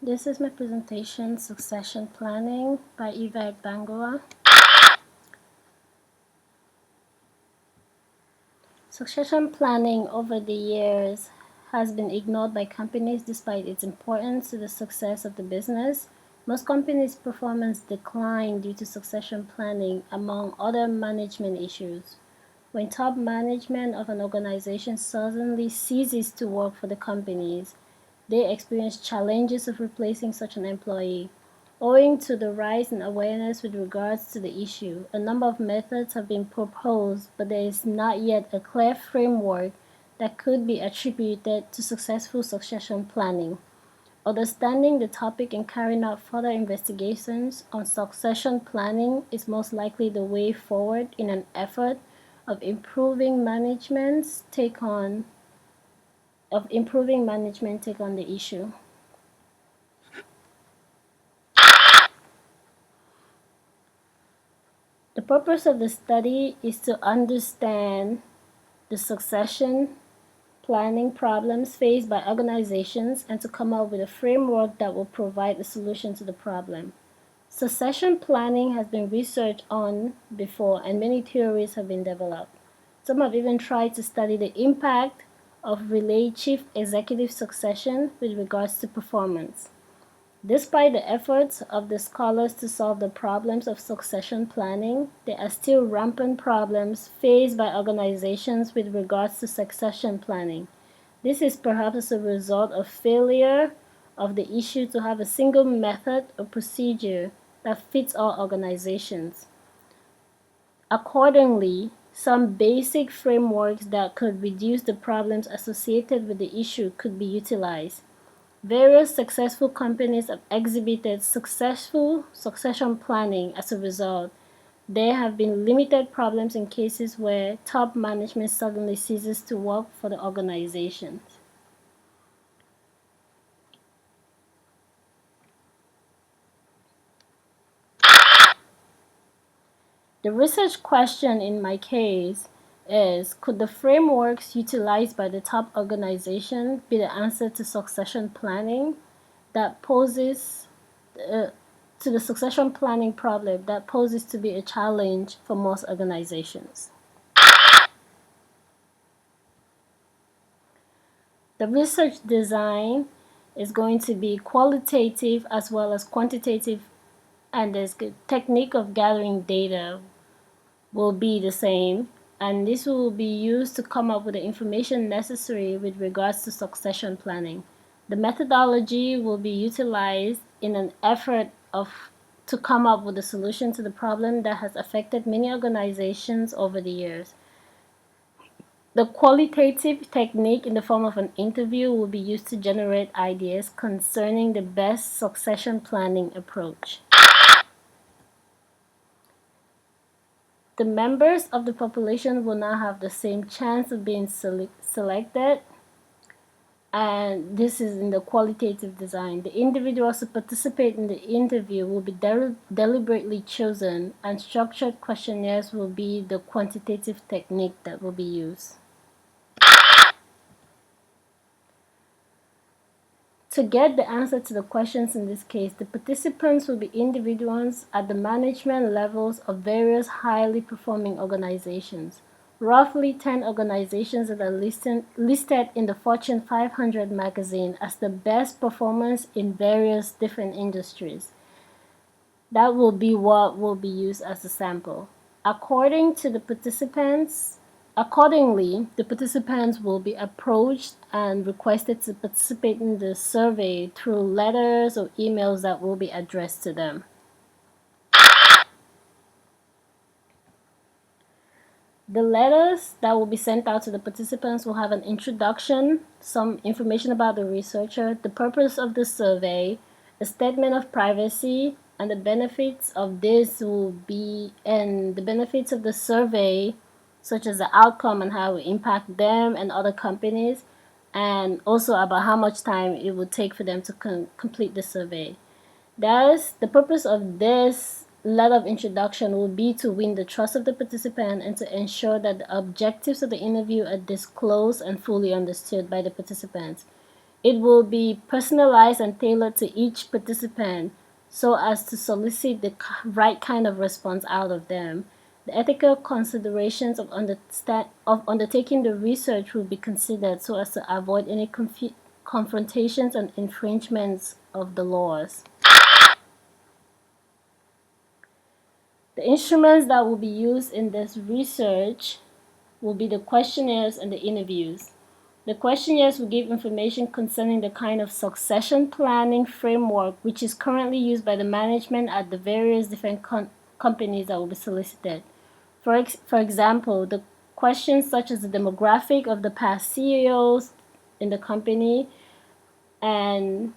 This is my presentation, Succession Planning by Yvette Bangoa. Succession planning over the years has been ignored by companies despite its importance to the success of the business. Most companies' performance decline due to succession planning, among other management issues. When top management of an organization suddenly ceases to work for the companies, they experience challenges of replacing such an employee. Owing to the rise in awareness with regards to the issue, a number of methods have been proposed, but there is not yet a clear framework that could be attributed to successful succession planning. Understanding the topic and carrying out further investigations on succession planning is most likely the way forward in an effort of improving management's take on the issue. The purpose of the study is to understand the succession planning problems faced by organizations and to come up with a framework that will provide a solution to the problem. Succession planning has been researched on before and many theories have been developed. Some have even tried to study the impact of relayed chief executive succession with regards to performance. Despite the efforts of the scholars to solve the problems of succession planning, there are still rampant problems faced by organizations with regards to succession planning. This is perhaps as a result of failure of the issue to have a single method or procedure that fits all organizations. Accordingly, some basic frameworks that could reduce the problems associated with the issue could be utilized. Various successful companies have exhibited successful succession planning as a result. There have been limited problems in cases where top management suddenly ceases to work for the organization. The research question in my case is, could the frameworks utilized by the top organization be the answer to succession planning that poses to the succession planning problem that poses to be a challenge for most organizations? The research design is going to be qualitative as well as quantitative, and the technique of gathering data will be the same, and this will be used to come up with the information necessary with regards to succession planning. The methodology will be utilized in an effort to come up with a solution to the problem that has affected many organizations over the years. The qualitative technique in the form of an interview will be used to generate ideas concerning the best succession planning approach. The members of the population will not have the same chance of being selected, and this is in the qualitative design. The individuals who participate in the interview will be deliberately chosen, and structured questionnaires will be the quantitative technique that will be used. To get the answer to the questions in this case, the participants will be individuals at the management levels of various highly performing organizations. Roughly 10 organizations that are listed in the Fortune 500 magazine as the best performers in various different industries. That will be what will be used as a sample. Accordingly, the participants will be approached and requested to participate in the survey through letters or emails that will be addressed to them. The letters that will be sent out to the participants will have an introduction, some information about the researcher, the purpose of the survey, a statement of privacy, and the benefits of the benefits of the survey, such as the outcome and how it will impact them and other companies, and also about how much time it would take for them to complete the survey. Thus, the purpose of this letter of introduction will be to win the trust of the participant and to ensure that the objectives of the interview are disclosed and fully understood by the participants. It will be personalized and tailored to each participant so as to solicit the right kind of response out of them. The ethical considerations of undertaking the research will be considered so as to avoid any confrontations and infringements of the laws. The instruments that will be used in this research will be the questionnaires and the interviews. The questionnaires will give information concerning the kind of succession planning framework which is currently used by the management at the various different companies that will be solicited. For example, the questions such as the demographic of the past CEOs in the company, and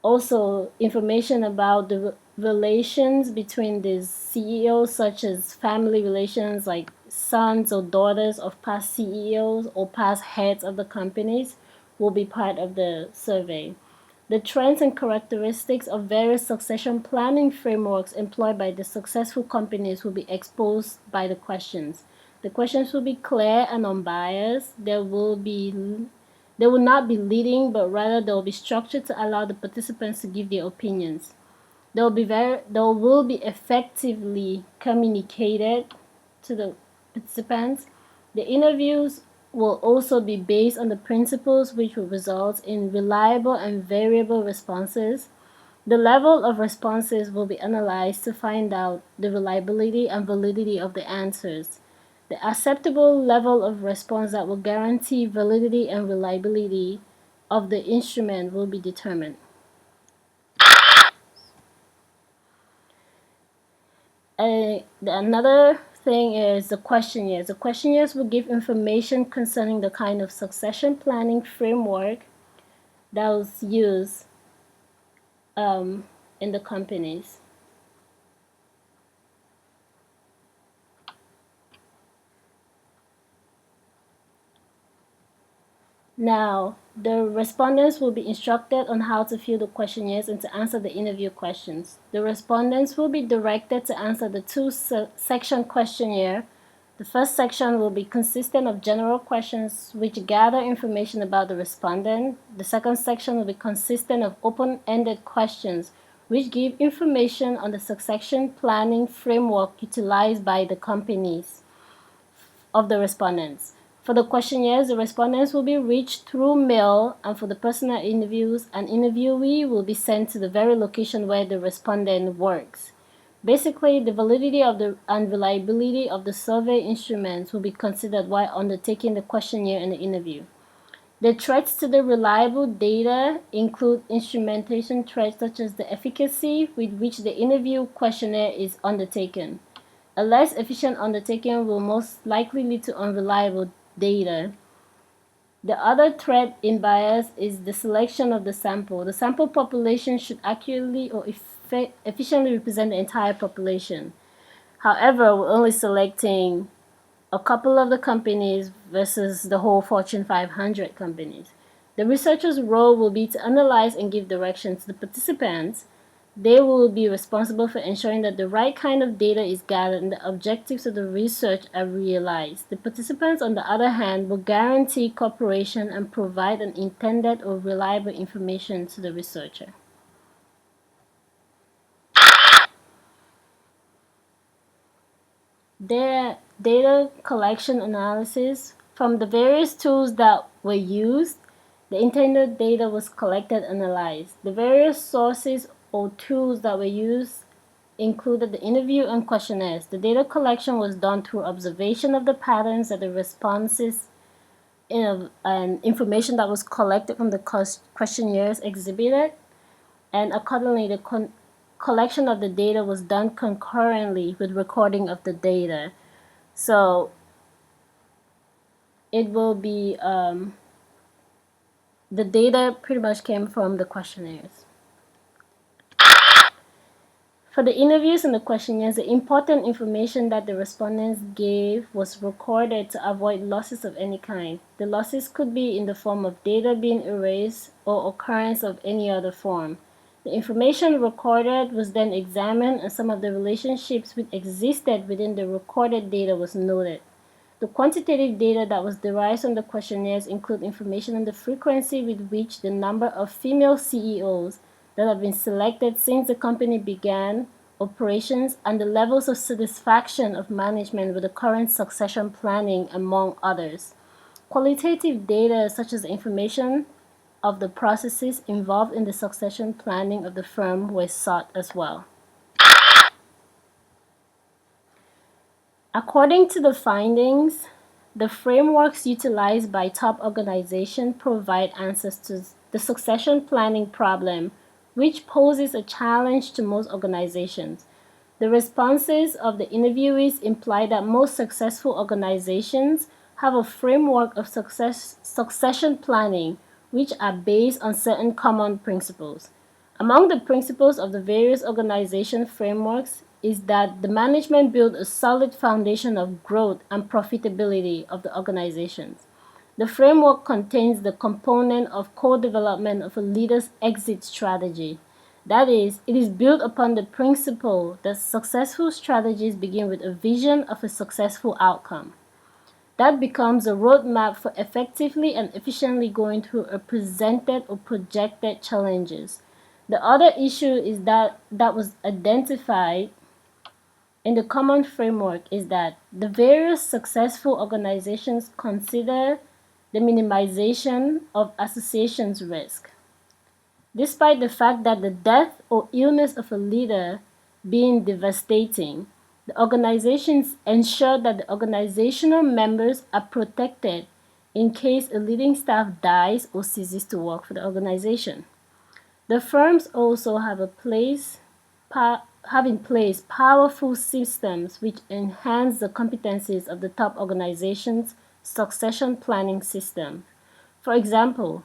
also information about the relations between these CEOs, such as family relations like sons or daughters of past CEOs or past heads of the companies, will be part of the survey. The trends and characteristics of various succession planning frameworks employed by the successful companies will be exposed by the questions. The questions will be clear and unbiased. They will not be leading, but rather they will be structured to allow the participants to give their opinions. They will be effectively communicated to the participants. The interviews will also be based on the principles which will result in reliable and variable responses. The level of responses will be analyzed to find out the reliability and validity of the answers. The acceptable level of response that will guarantee validity and reliability of the instrument will be determined. Another thing is the questionnaires. The questionnaires will give information concerning the kind of succession planning framework that was used in the companies. Now, the respondents will be instructed on how to fill the questionnaires and to answer the interview questions. The respondents will be directed to answer the two-section questionnaire. The first section will be consistent of general questions which gather information about the respondent. The second section will be consistent of open-ended questions which give information on the succession planning framework utilized by the companies of the respondents. For the questionnaires, the respondents will be reached through mail, and for the personal interviews, an interviewee will be sent to the very location where the respondent works. Basically, the validity of and reliability of the survey instruments will be considered while undertaking the questionnaire and the interview. The threats to the reliable data include instrumentation threats such as the efficacy with which the interview questionnaire is undertaken. A less efficient undertaking will most likely lead to unreliable data. The other threat in bias is the selection of the sample. The sample population should accurately or efficiently represent the entire population. However, we're only selecting a couple of the companies versus the whole Fortune 500 companies. The researcher's role will be to analyze and give direction to the participants. They will be responsible for ensuring that the right kind of data is gathered and the objectives of the research are realized. The participants, on the other hand, will guarantee cooperation and provide an intended or reliable information to the researcher. Their data collection analysis. From the various tools that were used, the intended data was collected and analyzed. The various sources or tools that were used included the interview and questionnaires. The data collection was done through observation of the patterns that the responses and information that was collected from the questionnaires exhibited, and accordingly the collection of the data was done concurrently with recording of the data. So it will be the data pretty much came from the questionnaires. For the interviews and the questionnaires, the important information that the respondents gave was recorded to avoid losses of any kind. The losses could be in the form of data being erased or occurrence of any other form. The information recorded was then examined, and some of the relationships which existed within the recorded data was noted. The quantitative data that was derived from the questionnaires include information on the frequency with which the number of female CEOs that have been selected since the company began operations and the levels of satisfaction of management with the current succession planning, among others. Qualitative data such as information of the processes involved in the succession planning of the firm were sought as well. According to the findings, the frameworks utilized by top organizations provide answers to the succession planning problem, which poses a challenge to most organizations. The responses of the interviewees imply that most successful organizations have a framework of succession planning which are based on certain common principles. Among the principles of the various organization frameworks is that the management build a solid foundation of growth and profitability of the organizations. The framework contains the component of co-development of a leader's exit strategy. That is, it is built upon the principle that successful strategies begin with a vision of a successful outcome. That becomes a roadmap for effectively and efficiently going through a presented or projected challenges. The other issue is that was identified in the common framework is that the various successful organizations consider the minimization of associations risk. Despite the fact that the death or illness of a leader being devastating, the organizations ensure that the organizational members are protected in case a leading staff dies or ceases to work for the organization. The firms also have in place powerful systems which enhance the competencies of the top organization's succession planning system. For example,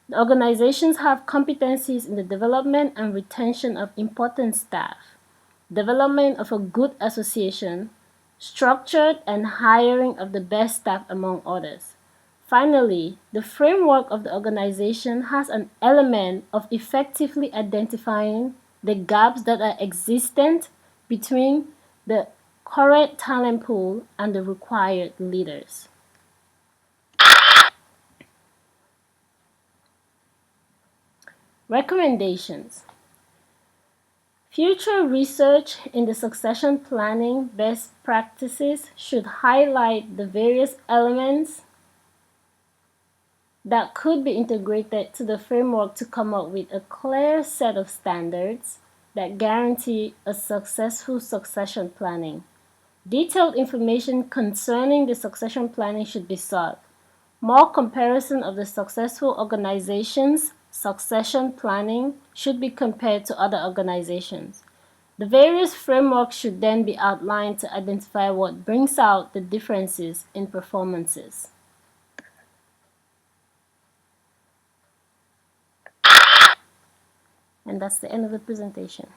the organizations have competencies in the development and retention of important staff, development of a good association, structured and hiring of the best staff, among others. Finally, the framework of the organization has an element of effectively identifying the gaps that are existent between the current talent pool and the required leaders. Recommendations. Future research in the succession planning best practices should highlight the various elements that could be integrated to the framework to come up with a clear set of standards that guarantee a successful succession planning. Detailed information concerning the succession planning should be sought. More comparison of the successful organizations' succession planning should be compared to other organizations. The various frameworks should then be outlined to identify what brings out the differences in performances. And that's the end of the presentation.